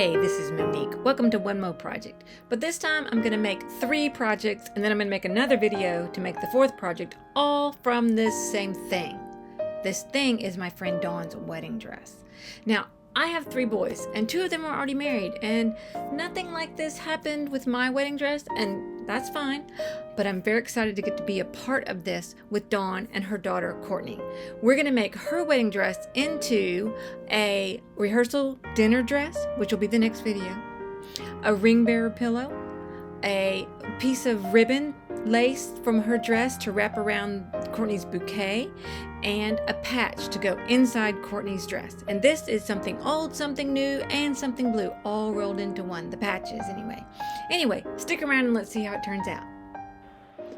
Hey, this is Monique. Welcome to One Mo Project. But this time I'm going to make 3 projects and then I'm going to make another video to make the 4th project, all from this same thing. This thing is my friend Dawn's wedding dress. Now, I have 3 boys and 2 of them are already married, and nothing like this happened with my wedding dress, and that's fine. But I'm very excited to get to be a part of this with Dawn and her daughter Courtney. We're going to make her wedding dress into a rehearsal dinner dress, which will be the next video, a ring-bearer pillow, a piece of ribbon lace from her dress to wrap around Courtney's bouquet, and a patch to go inside Courtney's dress. And this is something old, something new, and something blue, all rolled into one. The patches, anyway. Anyway, stick around and let's see how it turns out.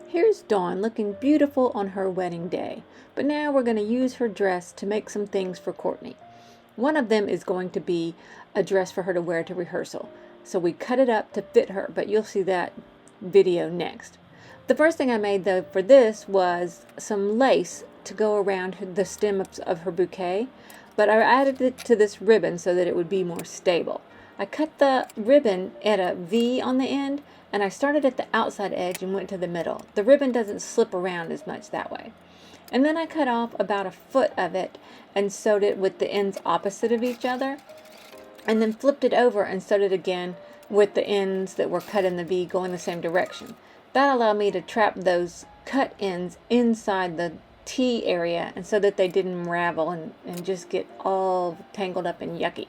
Here's Dawn looking beautiful on her wedding day. But now we're going to use her dress to make some things for Courtney. One of them is going to be a dress for her to wear to rehearsal. So we cut it up to fit her, but you'll see that video next. The first thing I made though for this was some lace to go around the stem of her bouquet, but I added it to this ribbon so that it would be more stable. I cut the ribbon at a V on the end, and I started at the outside edge and went to the middle. The ribbon doesn't slip around as much that way. And then I cut off about 1 foot of it and sewed it with the ends opposite of each other, and then flipped it over and sewed it again with the ends that were cut in the V going the same direction. That allowed me to trap those cut ends inside the T area, and so that they didn't unravel and just get all tangled up and yucky.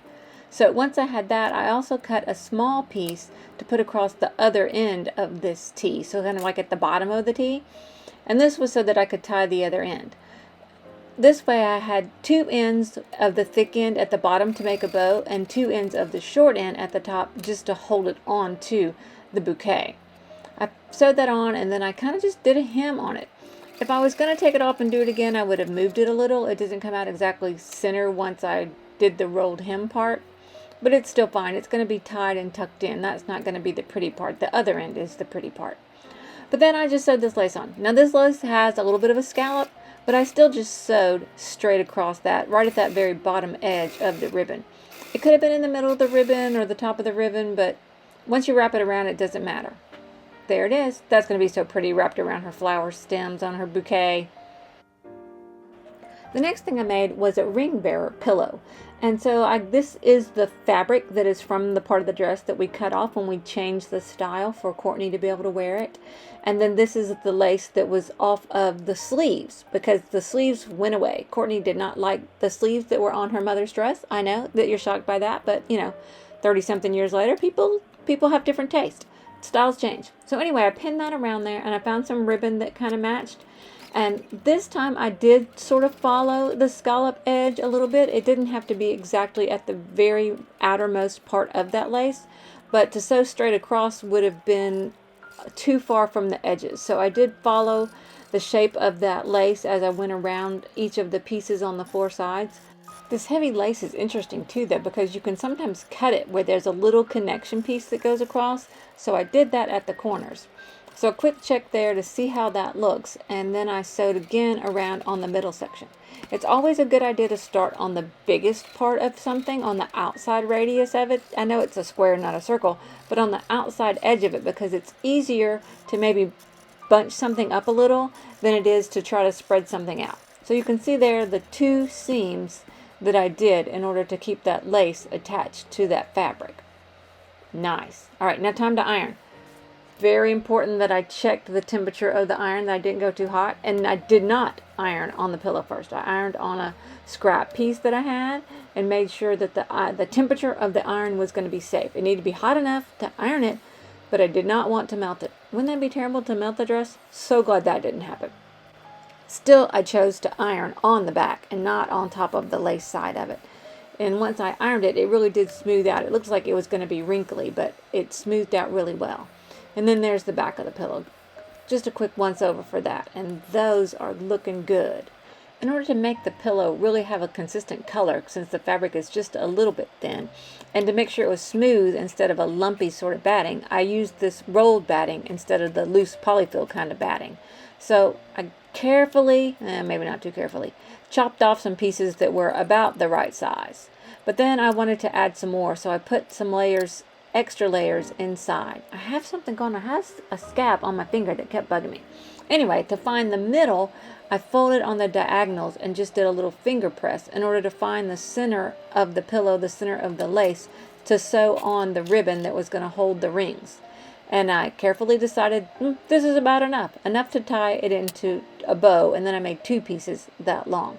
So once I had that, I also cut a small piece to put across the other end of this T, so kind of like at the bottom of the T, and this was so that I could tie the other end. This way I had 2 ends of the thick end at the bottom to make a bow, and 2 ends of the short end at the top just to hold it on to the bouquet. I sewed that on, and then I kind of just did a hem on it. If I was going to take it off and do it again, I would have moved it a little. It doesn't come out exactly center once I did the rolled hem part, but it's still fine. It's going to be tied and tucked in. That's not going to be the pretty part. The other end is the pretty part. But then I just sewed this lace on. Now this lace has a little bit of a scallop, but I still just sewed straight across that, right at that very bottom edge of the ribbon. It could have been in the middle of the ribbon or the top of the ribbon, but once you wrap it around, it doesn't matter. There it is. That's going to be so pretty wrapped around her flower stems on her bouquet. The next thing I made was a ring-bearer pillow. And so this is the fabric that is from the part of the dress that we cut off when we changed the style for Courtney to be able to wear it. And then this is the lace that was off of the sleeves, because the sleeves went away. Courtney did not like the sleeves that were on her mother's dress. I know that you're shocked by that, but 30-something years later, people have different taste. Styles change. So anyway, I pinned that around there, and I found some ribbon that kind of matched. And this time I did sort of follow the scallop edge a little bit. It didn't have to be exactly at the very outermost part of that lace, but to sew straight across would have been too far from the edges. So I did follow the shape of that lace as I went around each of the pieces on the 4 sides. This heavy lace is interesting too though, because you can sometimes cut it where there's a little connection piece that goes across. So I did that at the corners. So a quick check there to see how that looks, and then I sewed again around on the middle section. It's always a good idea to start on the biggest part of something, on the outside radius of it. I know it's a square, not a circle, but on the outside edge of it, because it's easier to maybe bunch something up a little than it is to try to spread something out. So you can see there the 2 seams that I did in order to keep that lace attached to that fabric. Nice. All right, now time to iron. Very important that I checked the temperature of the iron, that I didn't go too hot, and I did not iron on the pillow first. I ironed on a scrap piece that I had and made sure that the temperature of the iron was going to be safe. It needed to be hot enough to iron it, but I did not want to melt it. Wouldn't that be terrible to melt the dress? So glad that didn't happen. Still, I chose to iron on the back and not on top of the lace side of it. And once I ironed it, it really did smooth out. It looks like it was going to be wrinkly, but it smoothed out really well. And then there's the back of the pillow. Just a quick once over for that. And those are looking good. In order to make the pillow really have a consistent color, since the fabric is just a little bit thin, and to make sure it was smooth instead of a lumpy sort of batting, I used this rolled batting instead of the loose polyfil kind of batting. So I carefully, maybe not too carefully, chopped off some pieces that were about the right size. But then I wanted to add some more, so I put some layers, extra layers inside. I have something going on. I have a scab on my finger that kept bugging me. Anyway, to find the middle, I folded on the diagonals and just did a little finger press in order to find the center of the pillow, the center of the lace, to sew on the ribbon that was going to hold the rings. And I carefully decided, this is about enough to tie it into a bow, and then I made 2 pieces that long.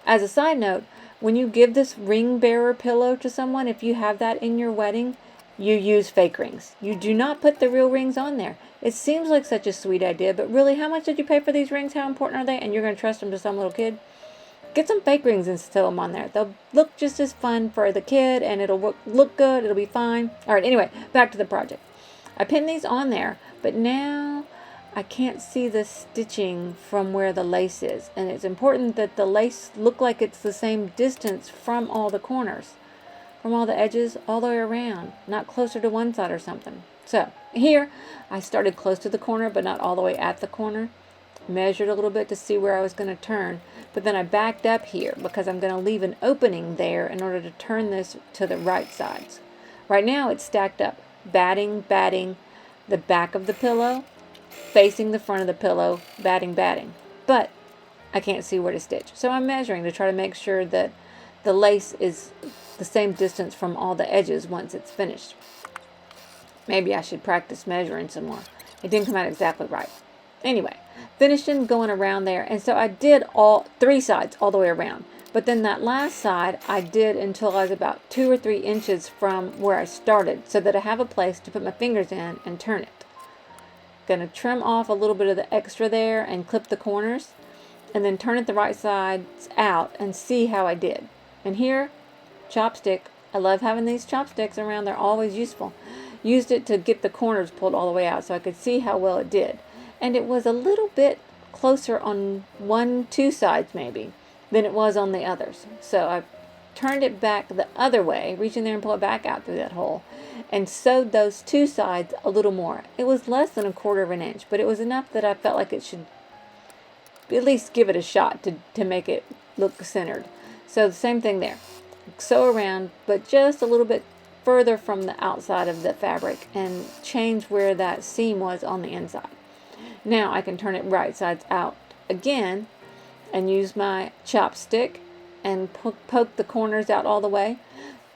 As a side note, when you give this Ringbearer pillow to someone, if you have that in your wedding, you use fake rings. You do not put the real rings on there. It seems like such a sweet idea, but really, how much did you pay for these rings? How important are they? And you're going to trust them to some little kid? Get some fake rings and sew them on there. They'll look just as fun for the kid, and it'll look good. It'll be fine. All right, anyway, back to the project. I pinned these on there, but now I can't see the stitching from where the lace is. And it's important that the lace look like it's the same distance from all the corners, from all the edges, all the way around, not closer to one side or something. So here, I started close to the corner, but not all the way at the corner. Measured a little bit to see where I was going to turn, but then I backed up here because I'm going to leave an opening there in order to turn this to the right sides. Right now it's stacked up, batting the back of the pillow, facing the front of the pillow, batting. But I can't see where to stitch. So I'm measuring to try to make sure that the lace is the same distance from all the edges once it's finished. Maybe I should practice measuring some more. It didn't come out exactly right. Anyway, finishing going around there, and so I did all 3 sides all the way around. But then that last side I did until I was about 2 or 3 inches from where I started, so that I have a place to put my fingers in and turn it. Gonna trim off a little bit of the extra there and clip the corners, and then turn it the right sides out and see how I did. And here, chopstick. I love having these chopsticks around. They're always useful. Used it to get the corners pulled all the way out so I could see how well it did. And it was a little bit closer on 2 sides maybe than it was on the others. So I turned it back the other way, reach in there and pull it back out through that hole, and sewed those 2 sides a little more. It was less than 1/4 of an inch, but it was enough that I felt like it should at least give it a shot to make it look centered. So the same thing there. Sew around, but just a little bit further from the outside of the fabric, and change where that seam was on the inside. Now I can turn it right sides out again and use my chopstick and poke the corners out all the way.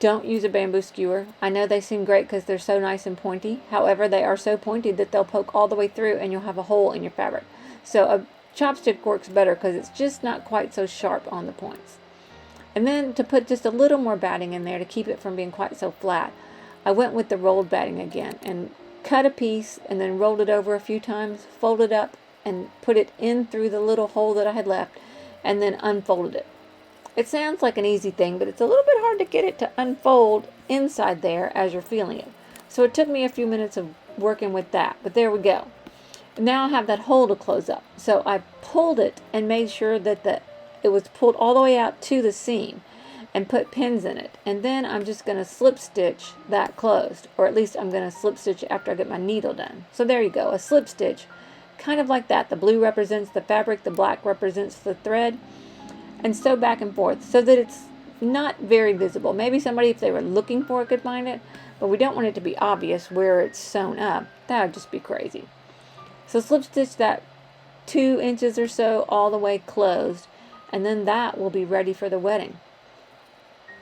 Don't use a bamboo skewer. I know they seem great because they're so nice and pointy. However, they are so pointy that they'll poke all the way through and you'll have a hole in your fabric. So a chopstick works better because it's just not quite so sharp on the points. And then to put just a little more batting in there to keep it from being quite so flat, I went with the rolled batting again and cut a piece and then rolled it over a few times, folded up and put it in through the little hole that I had left, and then unfolded it. It sounds like an easy thing, but it's a little bit hard to get it to unfold inside there as you're feeling it. So it took me a few minutes of working with that, but there we go. Now I have that hole to close up. So I pulled it and made sure that it was pulled all the way out to the seam and put pins in it. And then I'm just going to slip stitch that closed, or at least I'm going to slip stitch after I get my needle done. So there you go, a slip stitch, kind of like that. The blue represents the fabric, the black represents the thread, and sew back and forth so that it's not very visible. Maybe somebody, if they were looking for it, could find it, but we don't want it to be obvious where it's sewn up. That would just be crazy. So slip stitch that 2 inches or so all the way closed, and then that will be ready for the wedding.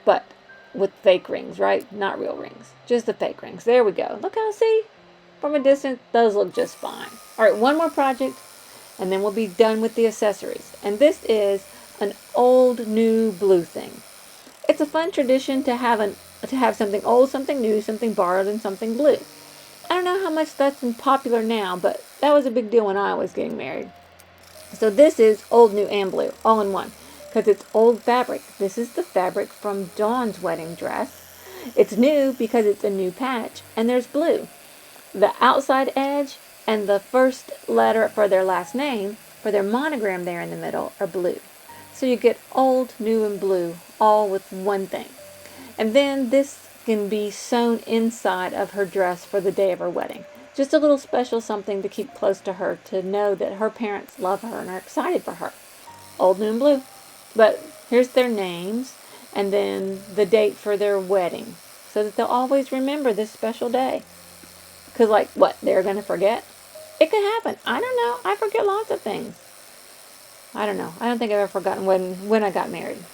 But with fake rings, right? Not real rings, just the fake rings. There we go. Look how, see, from a distance, those look just fine. All right, one more project, and then we'll be done with the accessories. And this is an old, new blue thing. It's a fun tradition to have something old, something new, something borrowed, and something blue. I don't know how much that's popular now, but that was a big deal when I was getting married. So this is old, new, and blue, all in one, because it's old fabric. This is the fabric from Dawn's wedding dress. It's new because it's a new patch, and there's blue. The outside edge and the first letter for their last name, for their monogram there in the middle, are blue. So you get old, new, and blue, all with one thing. And then this can be sewn inside of her dress for the day of her wedding. Just a little special something to keep close to her, to know that her parents love her and are excited for her. Old, new, and blue. But here's their names. and then the date for their wedding, so that they'll always remember this special day. Because, like, what, they're going to forget? It could happen. I don't know. I forget lots of things. I don't know. I don't think I've ever forgotten when I got married.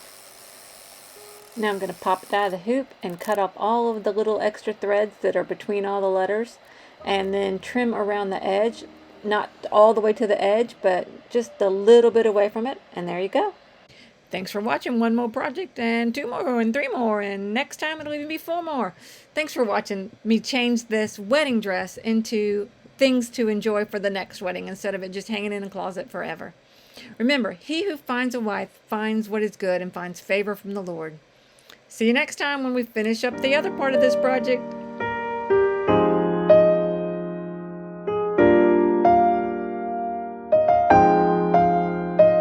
Now I'm going to pop it out of the hoop and cut off all of the little extra threads that are between all the letters, and then trim around the edge. Not all the way to the edge, but just a little bit away from it, and there you go. Thanks for watching one more project, and 2 more, and 3 more, and next time it'll even be 4 more. Thanks for watching me change this wedding dress into things to enjoy for the next wedding instead of it just hanging in a closet forever. Remember, he who finds a wife finds what is good and finds favor from the Lord. See you next time when we finish up the other part of this project.